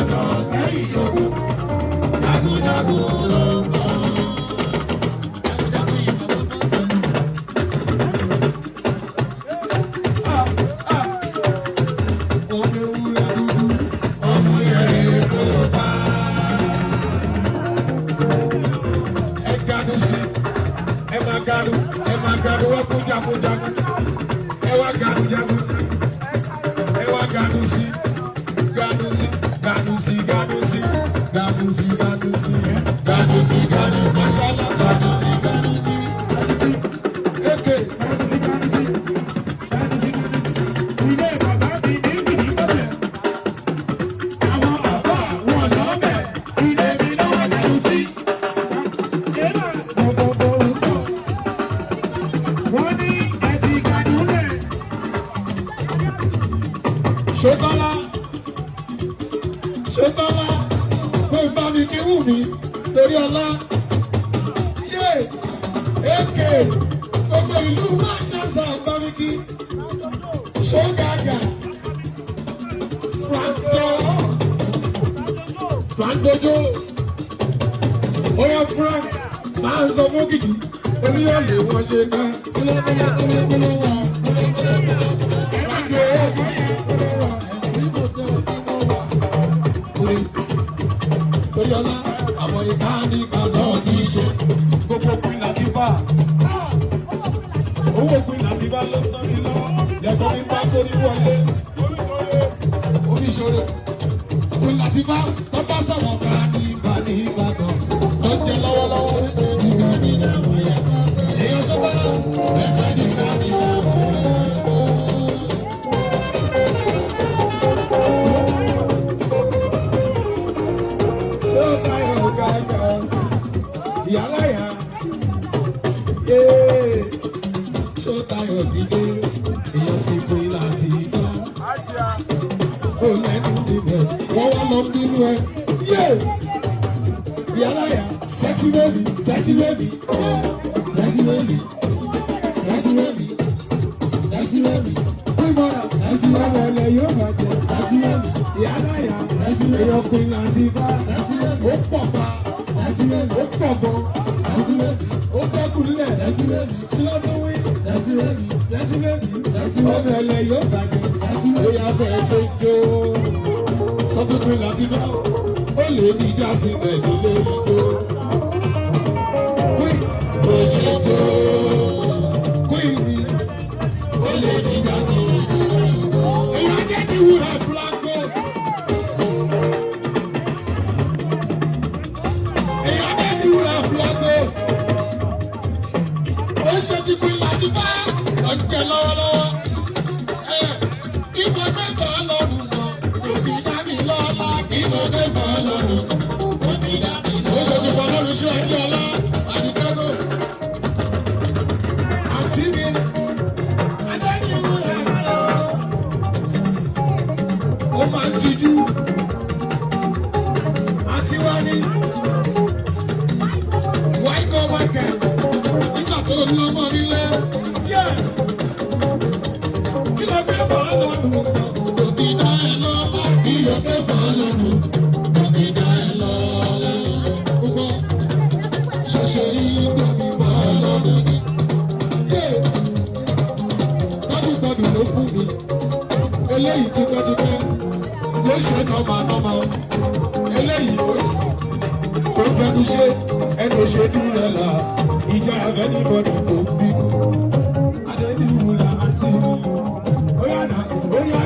gbọ́dọ̀ kẹ́yìn ogun. Jagunjagun ló ń bọ̀. Gadu wa puja puja, ewa gadu jagu, ewa gadu si, gadu si, gadu si, gadu si, gadu si, gadu si, gadu si, gadu mashallah, gadu si, gadu si, eke, gadu si, gadu si, gadu si, ilé bàbá mi ní ìdílé, àwọn àbá wọn lọ́bẹ̀, ilé mi náà gadu si. Ṣetọ́lá kó bá mi kí wù mí torí ọlá yé èké gbogbo ìlú Manchester bá mi kí ṣógàgà Frank dojo oya Frank máa ń sọ fún Òkìkí oníyàlè wọn ṣe ká kúlẹ̀kúlẹ̀ wọn. Torí ọlá àwọn ìkáníkà náà ti ṣe gbogbo òpin láti bá owó òpin láti bá ló tán ní lọ́wọ́ lẹ́kọ̀ọ́ ní bá torí wọlé oníṣòro òpin láti bá tó bá sọ̀rọ̀ ká ní ìbá ní Ìbàdàn tó jẹ lọ́wọ́lọ́wọ́ nígbà nínú àwọn ẹ̀yà èèyàn sọ́kọ́ ẹsẹ̀ nígbà nínú àwọn ẹ̀yà. Ìyálàyà Ṣótayọ̀ ti dé èèyàn ti pè láti gbá kó lẹ́nu níbẹ̀ wọ́n wá lọ nínú ẹ Ìyálàyà sexy baby sexy baby sexy baby sexy baby sexy baby pímọ́ra sexy baby ẹlẹ́ yóò bàjẹ́ sexy baby Ìyálàyà èèyàn pè láti gbá ó pọ̀ pa. Ó pọ̀ gan, ó dẹ́kun nílẹ̀, sílọ́dún wí, ọmọ ẹlẹ́ yóò bàjẹ́, ó yà bẹ́ẹ̀ ṣe jó. Sọ fún mi láti bá ó lè ní ìjà sí ẹ̀dùn lórí jó. Wí bó ṣe jó, wí ni ó lè ní ìjà sí ẹ̀dùn lórí jó. Èyí á jẹ́ kí wúrà blanco. Ó ṣe ti pín láti bá ọ̀jẹ̀ lọ́wọ́lọ́wọ́. Kí mo dé bọ̀ lọ́rùn náà, òbí dá mi lọ́la. Kí mo dé bọ̀ lọ́rùn náà, òbí dá mi lọ́la. Ó ṣe ti bọ̀ lọ́rùn sí ọjọ́ ọlá, àdìgbẹ́gbẹ́. Àǹtí mi, Adéníwú rẹ̀ lọ. Ó máa ń tijú. Àǹtí wa ní. Why go back and tó lọ́mọ nílé yẹ kí ló gbé bọ́ lọ́dún òbí dá ẹ lọ́wọ́ kí ló gbé bọ́ lọ́dún òbí dá ẹ lọ́wọ́ gbogbo ṣẹ̀ṣẹ̀ yìí gbòmí bọ́ lọ́dún yẹ gbọ́dúgbọ́dù ló fún mi eléyìí tipẹ́tipẹ́ ló ṣe nọ́mà eléyìí kò fẹ́nu ṣe ẹnu ṣe dúró la. Ìjà everybody go big. Adéníwú la àǹtí mi. Ó yá